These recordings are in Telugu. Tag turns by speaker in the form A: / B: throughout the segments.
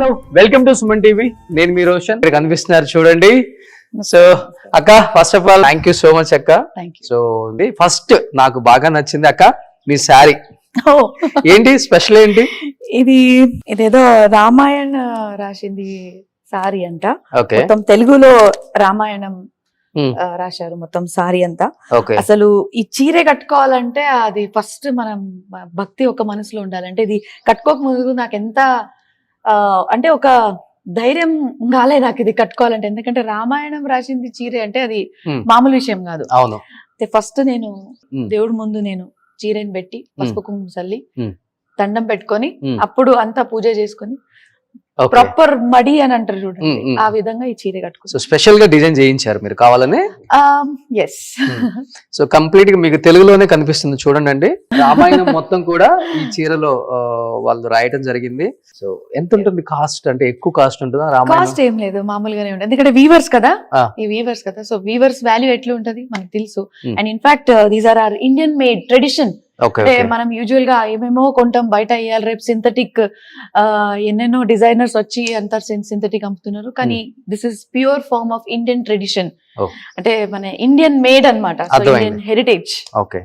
A: Hello welcome to Suman TV. నేను మీ రోషన్. ఇక్కడ కనిపిస్తున్నారు చూడండి. సో అక్క, first of all thank you so much అక్క. సో ఫస్ట్ నాకు బాగా నచ్చింది అక్క మీ శారీ. ఏంటి స్పెషల్ ఏంటి?
B: ఇదేదో రామాయణ రాసింది సారీ అంట.
A: ఓకే,
B: మొత్తం తెలుగులో రామాయణం రాశారు మొత్తం సారీ అంతా. అసలు ఈ చీర కట్టుకోవాలంటే అది ఫస్ట్ మనం భక్తి ఒక మనసులో ఉండాలంటే ఇది కట్టుకోక ముందు నాకు ఎంత అంటే ఒక ధైర్యం కాలే నాకు ఇది కట్టుకోవాలంటే. ఎందుకంటే రామాయణం రాసింది చీర అంటే అది మామూలు విషయం కాదు.
A: అవును.
B: ఫస్ట్ నేను దేవుడి ముందు నేను చీరని పెట్టి పసుపు కుంకుమ చల్లి దండం పెట్టుకొని అప్పుడు అంతా పూజ చేసుకొని ప్రాపర్ మడి అని అంటారు చూడండి, ఆ విధంగా ఈ చీర కట్టుకో.
A: సో స్పెషల్ గా డిజైన్ చేయించారు మీరు కావాలని?
B: ఎస్.
A: సో కంప్లీట్ గా మీకు తెలుగులోనే కనిపిస్తుంది చూడండి అండి. రామాయణం మొత్తం కూడా ఈ చీరలో వాళ్ళు రాయటం జరిగింది. సో ఎంత ఉంటుంది కాస్ట్? అంటే ఎక్కువ కాస్ట్ ఉంటుందా? రామాయణం
B: కాస్ట్ ఏం లేదు, మామూలుగానే ఉంటుంది. ఎందుకంటే వీవర్స్ కదా, ఈ వీవర్స్ కదా. సో వీవర్స్ వాల్యూ ఎట్లా ఉంటది మనకు తెలుసు. And in fact these are are Indian made tradition. అంటే మనం యూజువల్ గా ఏమేమో కొంటాం బయట ఇయ్యాలి, రేపు సింథటిక్ ఎన్నెన్నో డిజైనర్స్ వచ్చి అంతా సింథటిక్ అమ్ముతున్నారు. కానీ this is pure form of Indian tradition. అంటే మన ఇండియన్ మేడ్ అన్నమాట, ఇండియన్ హెరిటేజ్.
A: ఓకే.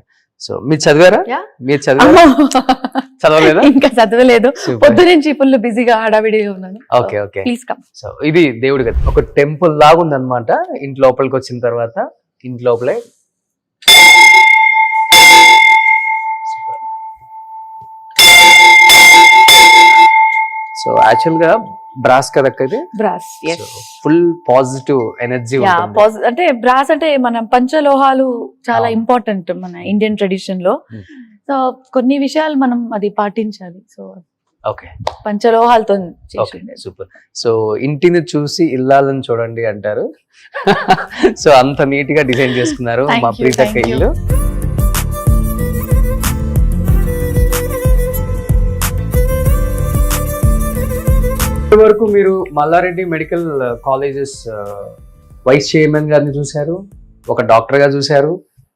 A: సో మీరు చదివారా? మీరు చదవలేదా?
B: ఇంకా చదవలేదు, పొద్దు నుంచి ఫుల్ బిజీగా హడావిడిగా ఉన్నాను.
A: Okay okay,
B: please come.
A: So ఇది దేవుడి గది, ఒక టెంపుల్ లాగా ఉంది అనమాట. ఇంటి లోపలికి వచ్చిన తర్వాత ఇంటి లోపలే సో యాక్చువల్ గా బ్రాస్ కదక్క ఇది?
B: Brass,
A: full positive energy.
B: అంటే బ్రాస్ అంటే మన పంచలోహాలు చాలా ఇంపార్టెంట్ మన ఇండియన్ ట్రెడిషన్ లో. సో కొన్ని విషయాలు మనం అది పాటించాలి. సో
A: ఓకే,
B: పంచలోహాలతో
A: సూపర్. సో ఇంటిని చూసి ఇల్లాలని చూడండి అంటారు. సో అంత నీట్ గా డిజైన్ చేసుకున్నారు మా ప్రీతక్క ఇల్లు. వరకు మీరు Malla Reddy medical colleges vice chairman గారిని చూశారు, ఒక డాక్టర్ గా చూశారు,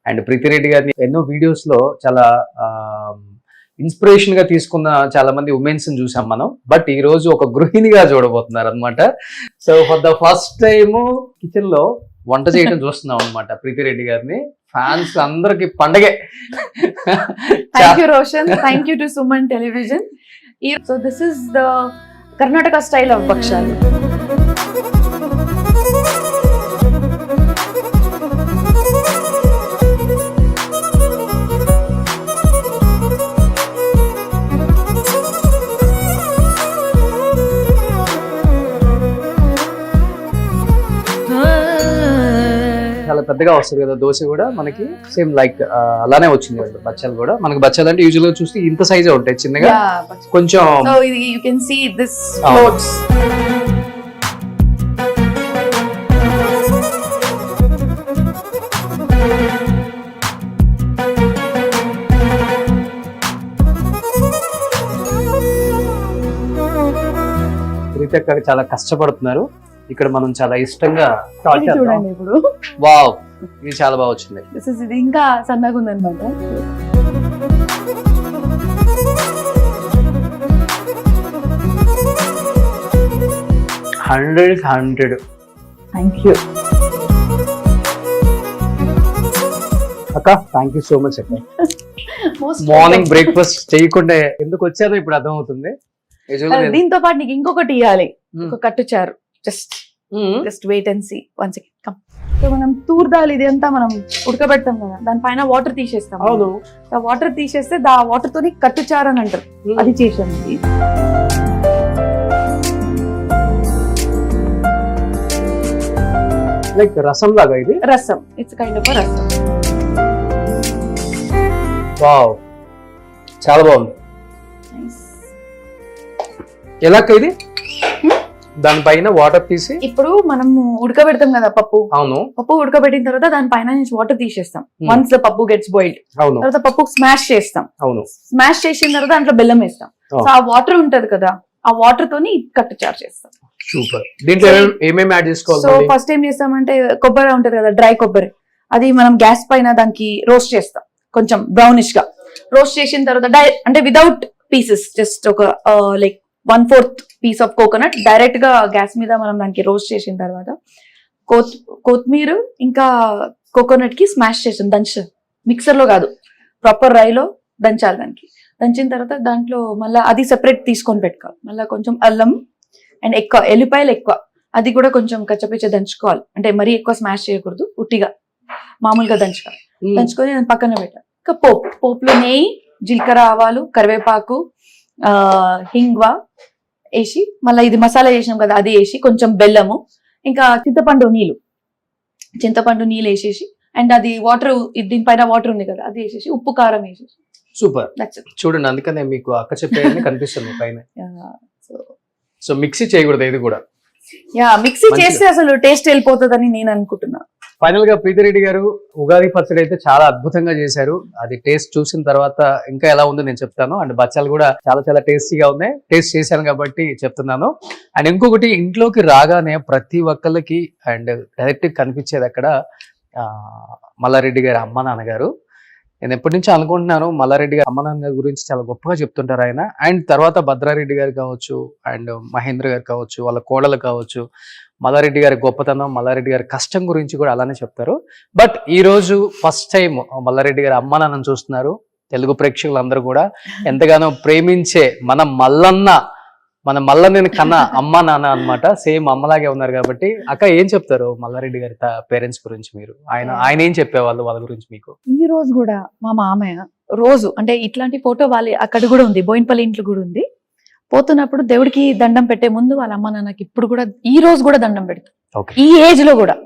A: అండ్ ప్రీతిరెడ్డి గారిని ఎన్నో వీడియోస్ లో చాలా ఇన్స్పిరేషన్ గా తీసుకున్న చాలా మంది ఉమెన్స్ ని చూసాం మనం. బట్ ఈ రోజు ఒక గృహిణిగా చూడబోతున్నారు అనమాట. So for the first time kitchen లో వంట చేయడం చూస్తున్నాం అనమాట ప్రీతిరెడ్డి గారిని. ఫ్యాన్స్ అందరికి పండగే.
B: Thank you Roshan, thank you to Suman television. So this is the Karnataka style of భక్షాలు.
A: చాలా పెద్దగా వస్తుంది కదా దోశ కూడా మనకి. సేమ్ లైక్ అలానే వచ్చింది కదా బచ్చాలు కూడా. మనకి బచ్చాలు అంటే యూజువల్ గా చూస్తే ఇంత సైజే ఉంటాయి, చిన్నగా కొంచెం.
B: You can see this floats.
A: ప్రీతక్క చాలా కష్టపడుతున్నారు. ఇక్కడ మనం చాలా ఇష్టంగా
B: చూడండి ఇప్పుడు.
A: వావ్, ఇది చాలా బాగా వచ్చింది.
B: ఇది ఇంకా సన్నగా ఉందన్నమాట.
A: హండ్రెడ్
B: థ్యాంక్ యూ
A: అక్క. థ్యాంక్ యూ సో మచ్ అక్క. మార్నింగ్ బ్రేక్ఫాస్ట్ చేయకుండా ఎందుకు వచ్చారో ఇప్పుడు అర్థమవుతుంది.
B: దీంతో పాటు నీకు ఇంకొకటి ఇవ్వాలి, ఒక కట్టుచారు. Just wait and see. One second come. So మనం తూర్ దాల్ ఇది అంతా మనం ఉడకబెడతాం కదా, దానిపైన వాటర్ తీసేస్తాం.
A: అవును,
B: ఆ వాటర్ తీసేస్తే ఆ వాటర్ తోని కట్టుచారు అని అంటారు. అది చేసాం. ఇది
A: లైక్ రసం లాగా. ఇది
B: రసం, ఇట్స్ కైండ్ ఆఫ్ రసం.
A: వావ్, చాలా బాగుంది. ఎలా ఇది? దానిపైన వాటర్ తీసి
B: ఇప్పుడు మనం ఉడకబెడతాం కదా పప్పు.
A: అవును,
B: పప్పు ఉడకబెట్టిన తర్వాత దానిపైన నుంచి వాటర్ తీసేస్తాం. వన్స్ ద పప్పు గెట్స్ బాయిల్డ్,
A: అవును,
B: తర్వాత పప్పు స్మాష్ చేస్తాం.
A: అవును,
B: స్మాష్ చేసిన తర్వాత దాంట్లో బెల్లం వేస్తాం. సో ఆ వాటర్ ఉంటది కదా, ఆ వాటర్ తోని కట్టుచారు చేస్తాం.
A: సూపర్. దీంట్లో ఏమేమి యాడ్ చేసుకోవాలి?
B: సో ఫస్ట్ ఏం చేస్తామంటే కొబ్బరి ఉంటది కదా, డ్రై కొబ్బరి, అది మనం గ్యాస్ పైన దానికి రోస్ట్ చేస్తాం. కొంచెం బ్రౌనిష్ గా రోస్ట్ చేసిన తర్వాత అంటే వితౌట్ పీసెస్, జస్ట్ ఒక like 1/4 piece of coconut direct గా గ్యాస్ మీద మనం దానికి రోస్ట్ చేసిన తర్వాత కొత్తిమీర ఇంకా కోకోనట్ కి స్మాష్ చేసాం, మిక్సర్ లో కాదు, ప్రాపర్ రైలో దంచాలి. దానికి దంచిన తర్వాత దాంట్లో మళ్ళీ అది సెపరేట్ తీసుకొని పెట్టుకోవాలి. మళ్ళీ కొంచెం అల్లం అండ్ ఎక్కువ ఎల్లిపాయలు ఎక్కువ, అది కూడా కొంచెం కచ్చపిచ్చ దంచుకోవాలి. అంటే మరీ ఎక్కువ స్మాష్ చేయకూడదు, ఉట్టిగా మామూలుగా దంచుకోవాలి. దంచుకొని పక్కన పెట్టాలి. ఇంకా పోపులో నెయ్యి, జీలకర్ర, ఆవాలు, కరివేపాకు, హింగ్వా వేసి మళ్ళీ ఇది మసాలా చేసినాం కదా అది వేసి కొంచెం బెల్లము, ఇంకా చింతపండు నీళ్ళు వేసేసి అండ్ అది వాటర్, దీనిపైన వాటర్ ఉంది కదా అది వేసేసి ఉప్పు కారం వేసేసి
A: సూపర్. చూడండి, అందుకనే మీకు అక్క చెప్పేది కనిపిస్తుంది పైన. సో మిక్సీ చేయకూడదు ఇది కూడా.
B: మిక్సీ చేస్తే అసలు టేస్ట్ వెళ్ళిపోతుందని నేను అనుకుంటున్నా.
A: ఫైనల్ గా ప్రీతిరెడ్డి గారు ఉగాది పచ్చడి అయితే చాలా అద్భుతంగా చేశారు. అది టేస్ట్ చూసిన తర్వాత ఇంకా ఎలా ఉందో నేను చెప్తాను. అండ్ బచ్చాలు కూడా చాలా చాలా టేస్టీగా ఉన్నాయి. టేస్ట్ చేశాను కాబట్టి చెప్తున్నాను. అండ్ ఇంకొకటి, ఇంట్లోకి రాగానే ప్రతి ఒక్కళ్ళకి అండ్ డైరెక్ట్ కనిపించేది అక్కడ మల్లారెడ్డి గారి అమ్మ నాన్నగారు. నేను ఎప్పటి నుంచి అనుకుంటున్నాను మల్లారెడ్డి గారి అమ్మ నాన్న గురించి చాలా గొప్పగా చెప్తుంటారు ఆయన. అండ్ తర్వాత భద్రారెడ్డి గారు కావచ్చు, అండ్ మహేంద్ర గారు కావచ్చు, వాళ్ళ కోడలు కావచ్చు, మల్లారెడ్డి గారి గొప్పతనం, మల్లారెడ్డి గారి కష్టం గురించి కూడా అలానే చెప్తారు. బట్ ఈ రోజు ఫస్ట్ టైం మల్లారెడ్డి గారి అమ్మ నాన్నని చూస్తున్నారు. తెలుగు ప్రేక్షకులందరూ కూడా ఎంతగానో ప్రేమించే మన మల్లన్నని కన్నా అమ్మ నాన్న అన్నమాట. సేమ్ అమ్మలాగే ఉన్నారు కాబట్టి అక్క ఏం చెప్తారు మల్లారెడ్డి గారి పేరెంట్స్ గురించి? మీరు ఆయన ఏం చెప్పేవాళ్ళు వాళ్ళ గురించి మీకు?
B: ఈ రోజు కూడా మా మామయ్య రోజు, అంటే ఇట్లాంటి ఫోటో వాళ్ళ అక్కడ కూడా ఉంది, బోయినపల్లి ఇంట్లో కూడా ఉంది. పోతున్నప్పుడు దేవుడికి దండం పెట్టే ముందు వాళ్ళ అమ్మ నాన్నకి ఇప్పుడు కూడా ఈ రోజు కూడా దండం పెడతారు, ఈ ఏజ్ లో కూడా.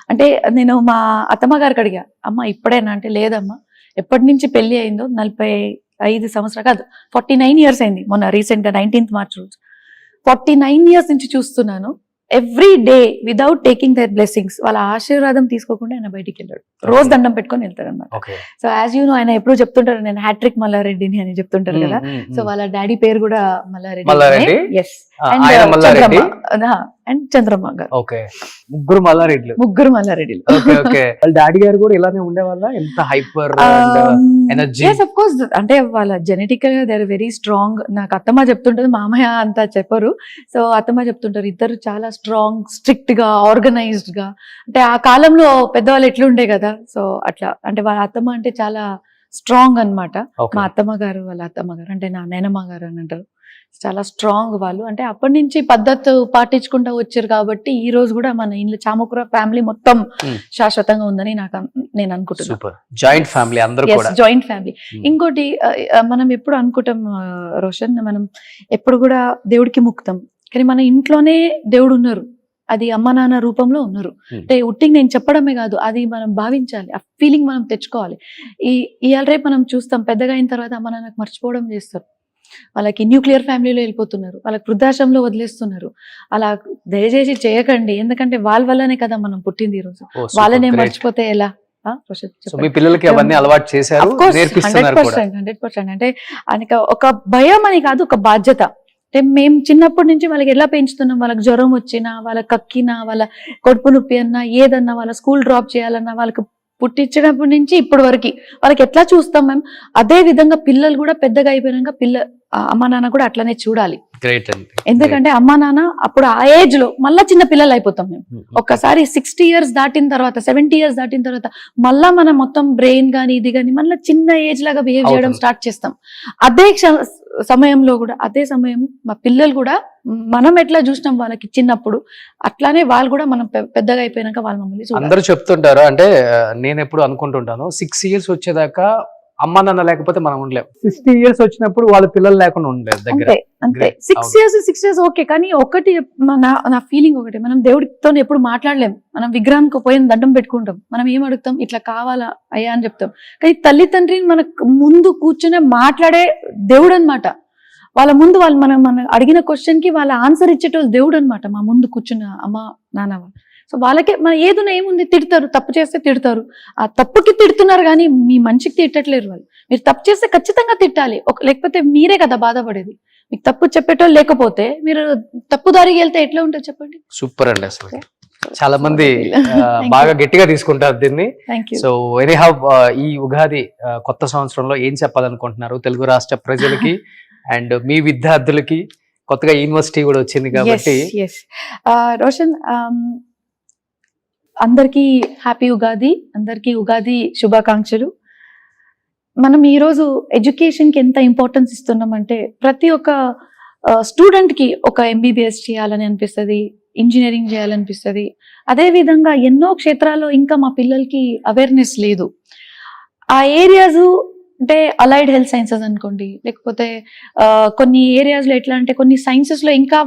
B: అంటే నేను మా అత్తమ్మ గారికి అడిగా, అమ్మ ఇప్పుడేనా అంటే లేదమ్మా, ఎప్పటి నుంచి పెళ్లి అయిందో 45 సంవత్సరాలు కాదు 49 ఇయర్స్ అయింది. మొన్న రీసెంట్ గా 19th మార్చ్ రోజు 49 ఇయర్స్ నుంచి చూస్తున్నాను. Every day without taking their blessings, వాళ్ళ ఆశీర్వాదం తీసుకోకుండా ఆయన బయటికి వెళ్ళాడు. రోజు దండం పెట్టుకొని వెళ్తాడు అనమాట. సో యాజ్ యూ నో ఆయన ఎప్పుడు చెప్తుంటారు, నేను హ్యాట్రిక్ మల్లారెడ్డిని అని చెప్తుంటారు కదా. సో వాళ్ళ డాడీ పేరు కూడా మల్లారెడ్డి. ఎస్, అండ్ చంద్రమ్మ గారు.
A: ముగ్గురు
B: మల్లారెడ్డిలు.
A: డాడీ గారు కూడా ఇలానే ఉండేవాళ్ళ? ఎంత హైపర్ ఎనర్జీ?
B: ఆఫ్ కోర్స్, అంటే వాళ్ళ జెనెటికల్ గా దే ఆర్ వెరీ స్ట్రాంగ్. నాకు అత్తమ్మ చెప్తుంటది, మామయ్య అంతా చెప్పరు. సో అత్తమ్మ చెప్తుంటారు ఇద్దరు చాలా స్ట్రాంగ్, స్ట్రిక్ట్ గా, ఆర్గనైజ్డ్ గా. అంటే ఆ కాలంలో పెద్దవాళ్ళు ఎట్లుండే కదా, సో అట్లా. అంటే వాళ్ళ అత్తమ్మ అంటే చాలా స్ట్రాంగ్ అన్నమాట. మా అత్తమ్మ గారు, వాళ్ళ అత్తమ్మ గారు అంటే నా నేనమ్మ గారు అని అంటారు. చాలా స్ట్రాంగ్ వాళ్ళు. అంటే అప్పటి నుంచి పద్ధతి పాటించుకుంటూ వచ్చారు కాబట్టి ఈ రోజు కూడా మన ఇంట్లో చామకుర ఫ్యామిలీ మొత్తం శాశ్వతంగా ఉందని నేను అనుకుంటున్నాను.
A: జాయింట్ ఫ్యామిలీ, అందరూ కూడా
B: జాయింట్ ఫ్యామిలీ. ఇంకోటి మనం ఎప్పుడు అనుకుంటాం రోషన్, మనం ఎప్పుడు కూడా దేవుడికి ముక్తం, కానీ మన ఇంట్లోనే దేవుడు ఉన్నారు, అది అమ్మ నాన్న రూపంలో ఉన్నారు. అంటే ఉట్టికి నేను చెప్పడమే కాదు, అది మనం భావించాలి, ఆ ఫీలింగ్ మనం తెచ్చుకోవాలి. ఇవాళ రేపు మనం చూస్తాం పెద్దగా అయిన తర్వాత అమ్మ నాన్నకు మర్చిపోవడం చేస్తారు. వాళ్ళకి న్యూక్లియర్ ఫ్యామిలీలో వెళ్ళిపోతున్నారు, వాళ్ళకి వృద్ధాశ్రమంలో వదిలేస్తున్నారు. అలా దయచేసి చేయకండి, ఎందుకంటే వాళ్ళ వల్లనే కదా మనం పుట్టింది ఈ రోజు. వాళ్ళనే మర్చిపోతే ఎలా? 100%. అంటే ఒక భయం అని కాదు, ఒక బాధ్యత. అంటే మేము చిన్నప్పటి నుంచి వాళ్ళకి ఎలా పెంచుతున్నాం, వాళ్ళకి జ్వరం వచ్చినా, వాళ్ళకి కక్కినా, వాళ్ళ కడుపు నొప్పి అన్నా, ఏదన్నా, వాళ్ళ స్కూల్ డ్రాప్ చేయాలన్నా, వాళ్ళకి పుట్టించినప్పటి నుంచి ఇప్పటి వరకు వాళ్ళకి ఎట్లా చూస్తాం మేము, అదే విధంగా పిల్లలు కూడా పెద్దగా అయిపోయినాక అమ్మ నాన్న కూడా అట్లనే చూడాలి. ఎందుకంటే అమ్మ నాన్న అప్పుడు ఆ ఏజ్ లో మళ్ళా చిన్న పిల్లలు అయిపోతాం మేము. ఒక్కసారి 60 years దాటిన తర్వాత, 70 years దాటిన తర్వాత మళ్ళా మనం మొత్తం బ్రెయిన్ గానీ ఇది గానీ మళ్ళీ చిన్న ఏజ్ లాగా బిహేవ్ చేయడం స్టార్ట్ చేస్తాం. అదే సమయంలో కూడా, అదే సమయం మా పిల్లలు కూడా మనం ఎట్లా చూసినాం వాళ్ళకి చిన్నప్పుడు, అట్లానే వాళ్ళు కూడా మనం పెద్దగా అయిపోయినాక వాళ్ళ మమ్మల్ని
A: అందరూ చెప్తుంటారు. అంటే నేను ఎప్పుడు అనుకుంటుంటాను 6 years వచ్చేదాకా అమ్మ నాన్న లేకపోతే మనం ఉండలేము, 60 years వచ్చినప్పుడు వాళ్ళ పిల్లలు లేకుండా ఉండలేదు దగ్గర.
B: అంతే 6 years ఓకే. కానీ ఒకటి నా ఫీలింగ్ ఒకటి, మనం దేవుడితో ఎప్పుడు మాట్లాడలేం. మనం విగ్రహానికి పోయిన దండం పెట్టుకుంటాం, మనం ఏం అడుగుతాం, ఇట్లా కావాలా అయ్యా అని చెప్తాం. కానీ తల్లి తండ్రిని మనకు ముందు కూర్చునే మాట్లాడే దేవుడు అనమాట. వాళ్ళ ముందు వాళ్ళు మనం అడిగిన క్వశ్చన్ కి వాళ్ళ ఆన్సర్ ఇచ్చేటోళ్ళు దేవుడు అనమాట, మా ముందు కూర్చున్న అమ్మ నాన్న వాళ్ళు. సో వాళ్ళకే మన ఏదైనా ఏముంది, తిడతారు, తప్పు చేస్తే తిడతారు. ఆ తప్పుకి తిడుతున్నారు కానీ మీ మంచికి తిట్టట్లేరు వాళ్ళు. మీరు తప్పు చేస్తే ఖచ్చితంగా తిట్టాలి, లేకపోతే మీరే కదా బాధపడేది. మీకు తప్పు చెప్పేటోళ్ళు లేకపోతే మీరు తప్పు దారికి వెళ్తే ఎట్లా ఉంటుంది చెప్పండి.
A: సూపర్ అండి, అసలు చాలా మంది బాగా గట్టిగా తీసుకుంటారు దీన్ని. సో ఎనీహౌ ఈ ఉగాది కొత్త సంవత్సరంలో ఏం చెప్పాలనుకుంటున్నారు తెలుగు రాష్ట్ర ప్రజలకి అండ్ మీ విద్యార్థులకి కొత్తగా యూనివర్సిటీ కూడా వచ్చింది కాబట్టి
B: రోషన్, అందరికీ హ్యాపీ ఉగాది, అందరికీ ఉగాది శుభాకాంక్షలు. మనం ఈరోజు ఎడ్యుకేషన్కి ఎంత ఇంపార్టెన్స్ ఇస్తున్నామంటే ప్రతి ఒక్క స్టూడెంట్కి ఒక MBBS చేయాలని అనిపిస్తుంది, ఇంజనీరింగ్ చేయాలనిపిస్తుంది. అదేవిధంగా ఎన్నో క్షేత్రాల్లో ఇంకా మా పిల్లలకి అవేర్నెస్ లేదు. ఆ ఏరియాస్ అంటే అలైడ్ హెల్త్ సైన్సెస్ అనుకోండి, లేకపోతే కొన్ని ఏరియాస్లో ఎట్లా అంటే కొన్ని సైన్సెస్లో ఇంకా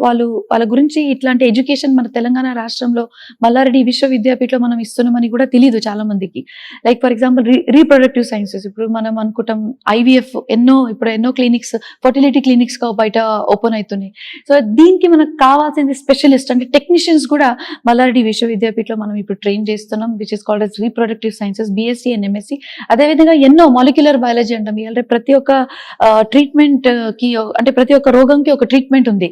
B: వాళ్ళ గురించి ఇట్లాంటి ఎడ్యుకేషన్ మన తెలంగాణ రాష్ట్రంలో మల్లారెడ్డి విశ్వవిద్యాపీఠంలో మనం ఇస్తున్నామని కూడా తెలియదు చాలా మందికి. Like for example reproductive sciences, ఇప్పుడు మనం అనుకుంటాం IVF ఎన్నో క్లినిక్స్, ఫర్టిలిటీ క్లినిక్స్ బయట ఓపెన్ అవుతున్నాయి. సో దీనికి మనకు కావాల్సింది స్పెషలిస్ట్ అంటే టెక్నీషియన్స్ కూడా మల్లారెడ్డి విశ్వవిద్యాపీఠంలో మనం ఇప్పుడు ట్రైన్ చేస్తున్నాం, which is called as reproductive sciences, BSc and MSc. అదేవిధంగా ఎన్నో మాలిక్యులర్ బయాలజీ అంటాం. అంటే ప్రతి ఒక్క ట్రీట్మెంట్ కి అంటే ప్రతి ఒక్క రోగంకి ఒక ట్రీట్మెంట్ ఉంది.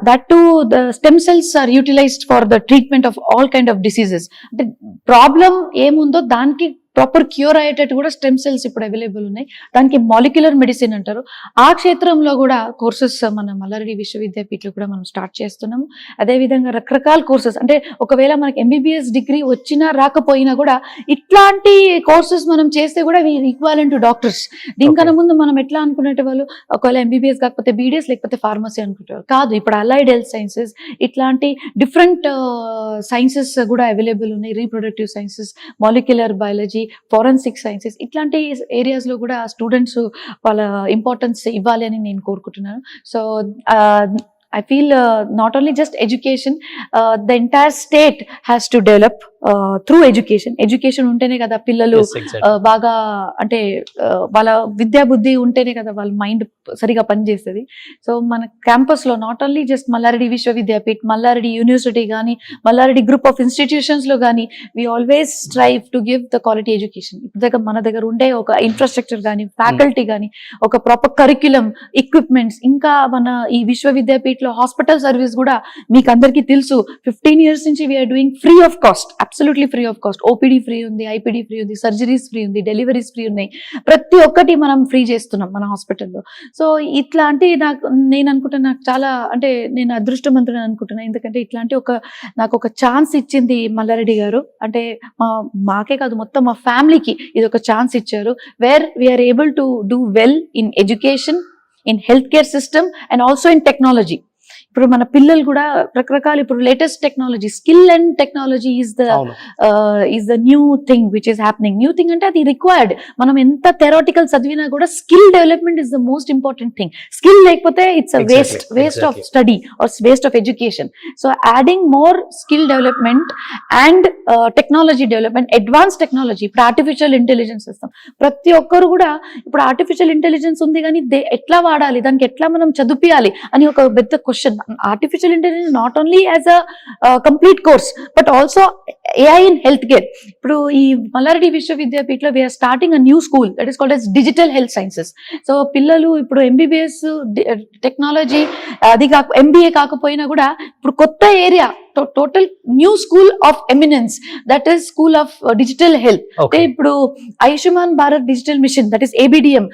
B: That to the stem cells are utilized for the treatment of all kind of diseases. అంటే ప్రాబ్లం ఏముందో దానికి ప్రాపర్ క్యూర్ అయ్యేటట్టు కూడా స్టెమ్ సెల్స్ ఇప్పుడు అవైలబుల్ ఉన్నాయి. దానికి మాలిక్యులర్ మెడిసిన్ అంటారు. ఆ క్షేత్రంలో కూడా కోర్సెస్ మన మల్లారెడ్డి విశ్వవిద్యాపీఠంలో కూడా మనం స్టార్ట్ చేస్తున్నాము. అదేవిధంగా రకరకాల కోర్సెస్ అంటే ఒకవేళ మనకి MBBS డిగ్రీ వచ్చినా రాకపోయినా కూడా ఇట్లాంటి కోర్సెస్ మనం చేస్తే కూడా ఈక్వాలెంట్ టు డాక్టర్స్. దీనికన్నా ముందు మనం ఎట్లా అనుకునేట వాళ్ళు ఒకవేళ MBBS కాకపోతే BDS లేకపోతే ఫార్మసీ అనుకుంటారు. కాదు, ఇప్పుడు అలైడ్ హెల్త్ సైన్సెస్ ఇట్లాంటి డిఫరెంట్ సైన్సెస్ కూడా అవైలబుల్ ఉన్నాయి. Reproductive sciences, molecular biology, forensic sciences ఇట్లాంటి ఏరియాస్ లో కూడా స్టూడెంట్స్ వాళ్ళ ఇంపార్టెన్స్ ఇవ్వాలి అని నేను కోరుకుంటున్నాను. So I feel not only just education, the entire state has to develop through education. Education ఉంటేనే కదా పిల్లలు బాగా అంటే వాళ్ళ విద్యా బుద్ధి ఉంటేనే కదా వాళ్ళ మైండ్ సరిగా పనిచేస్తుంది. సో మన క్యాంపస్ లో not only just Malla Reddy Vishwavidyapeeth, Malla Reddy university కానీ, మల్లారెడ్డి గ్రూప్ ఆఫ్ ఇన్స్టిట్యూషన్స్ లో కానీ we always strive to give the quality education. మన దగ్గర ఉండే ఒక ఇన్ఫ్రాస్ట్రక్చర్ కానీ, ఫ్యాకల్టీ కానీ, ఒక ప్రాపర్ కరిక్యులం, ఎక్విప్మెంట్స్, ఇంకా మన ఈ విశ్వవిద్యాపీఠ్ హాస్పిటల్ సర్వీస్ కూడా మీకు అందరికీ తెలుసు. 15 years నుంచి we're doing free of cost, absolutely free of cost. OPD free ఉంది, IPD ఫ్రీ ఉంది, సర్జరీస్ ఫ్రీ ఉంది, డెలివరీస్ ఫ్రీ ఉన్నాయి. ప్రతి ఒక్కటి మనం ఫ్రీ చేస్తున్నాం మన హాస్పిటల్లో. సో ఇట్లాంటి నేను అనుకుంటున్నా, నాకు చాలా అంటే నేను అదృష్టవంతుని అనుకుంటున్నా. ఎందుకంటే ఇట్లాంటి నాకు ఒక ఛాన్స్ ఇచ్చింది మల్లారెడ్డి గారు. అంటే మాకే కాదు మొత్తం మా ఫ్యామిలీకి ఇది ఒక ఛాన్స్ ఇచ్చారు. Where we are able to do well in education, in healthcare system and also in technology. ఇప్పుడు మన పిల్లలు కూడా రకరకాల ఇప్పుడు latest technology, skill and technology is the new thing which is happening. New thing అంటే అది రిక్వైర్డ్. మనం ఎంత థెరాటికల్ చదివినా కూడా skill development is the most important thing. Skill లేకపోతే it's waste of study or waste of education. So adding more skill development and technology development, advance technology. ఇప్పుడు ఆర్టిఫిషియల్ ఇంటెలిజెన్స్ ఇస్తాం. ప్రతి ఒక్కరు కూడా ఇప్పుడు ఆర్టిఫిషియల్ ఇంటెలిజెన్స్ ఉంది కానీ ఎట్లా వాడాలి, దానికి ఎట్లా మనం చదివియాలి అని ఒక పెద్ద question. Artificial intelligence not only as a complete course but also AI in healthcare. ఇప్పుడు ఈ Mallareddy విశ్వవిద్యాపీఠంలో we are starting a new school that is called as digital health sciences. So పిల్లలు ఇప్పుడు MBBS టెక్నాలజీ అది MBA కాకపోయినా కూడా ఇప్పుడు కొత్త area, total new school of eminence, that is school of digital health. అంటే ఇప్పుడు Ayushman Bharat digital mission, that is ABDM,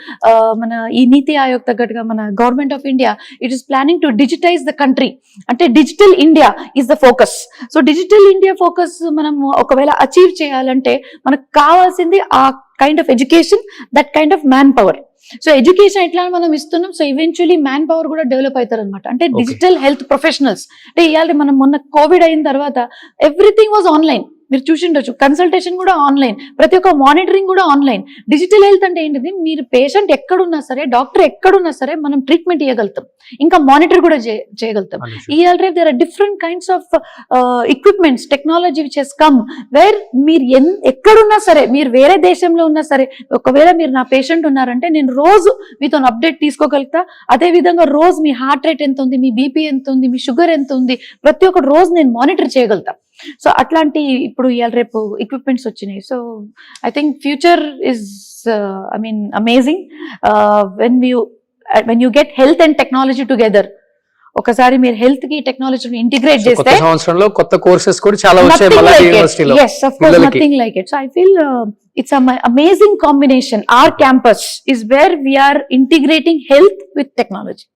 B: మన ఈ నీతి ఆయోగ్ తగ్గట్టుగా మన government of India it is planning to digitize the country. అంటే digital India is the focus. So digital India focus మనం ఒకవేళ అచీవ్ చేయాలంటే మనకు కావాల్సింది ఆ kind of education, that kind of man power. So education ఎట్లా మనం ఇస్తున్నాం, సో ఈవెన్చువలీ మ్యాన్ పవర్ కూడా డెవలప్ అవుతారు అనమాట. అంటే డిజిటల్ హెల్త్ ప్రొఫెషనల్స్. అంటే ఇవాళ మనం మొన్న కోవిడ్ అయిన తర్వాత ఎవ్రీథింగ్ వాజ్ ఆన్లైన్. మీరు చూసిండొచ్చు, కన్సల్టేషన్ కూడా ఆన్లైన్, ప్రతి ఒక్క మానిటరింగ్ కూడా ఆన్లైన్. డిజిటల్ హెల్త్ అంటే ఏంటిది, మీరు పేషెంట్ ఎక్కడున్నా సరే, డాక్టర్ ఎక్కడున్నా సరే మనం ట్రీట్మెంట్ ఇవ్వగలుగుతాం, ఇంకా మానిటర్ కూడా చేయగలుగుతాం. ఇవాళ రేపు there are different kinds of equipments, technology which has come, where మీరు ఎక్కడున్నా సరే, మీరు వేరే దేశంలో ఉన్నా సరే, ఒకవేళ మీరు నా పేషెంట్ ఉన్నారంటే నేను రోజు మీతో అప్డేట్ తీసుకోగలుగుతా. అదే విధంగా రోజు మీ హార్ట్ రేట్ ఎంత ఉంది, మీ BP ఎంత ఉంది, మీ షుగర్ ఎంత ఉంది, ప్రతి ఒక్క రోజు నేను మానిటర్ చేయగలుగుతా. సో అట్లాంటి ఇప్పుడు ఇవాళ రేపు ఎక్విప్మెంట్స్ వచ్చినాయి. So I think future is amazing when you get health and technology together. ఒకసారి మీరు హెల్త్ కి టెక్నాలజీని ఇంటిగ్రేట్ చేస్తే
A: సంవత్సరంలో కొత్త కోర్సెస్ కూడా చాలా వచ్చాయి మల్లారెడ్డి యూనివర్సిటీలో.
B: yes, of course, nothing like it. So I feel it's an amazing combination. Our campus is where we are integrating health with technology.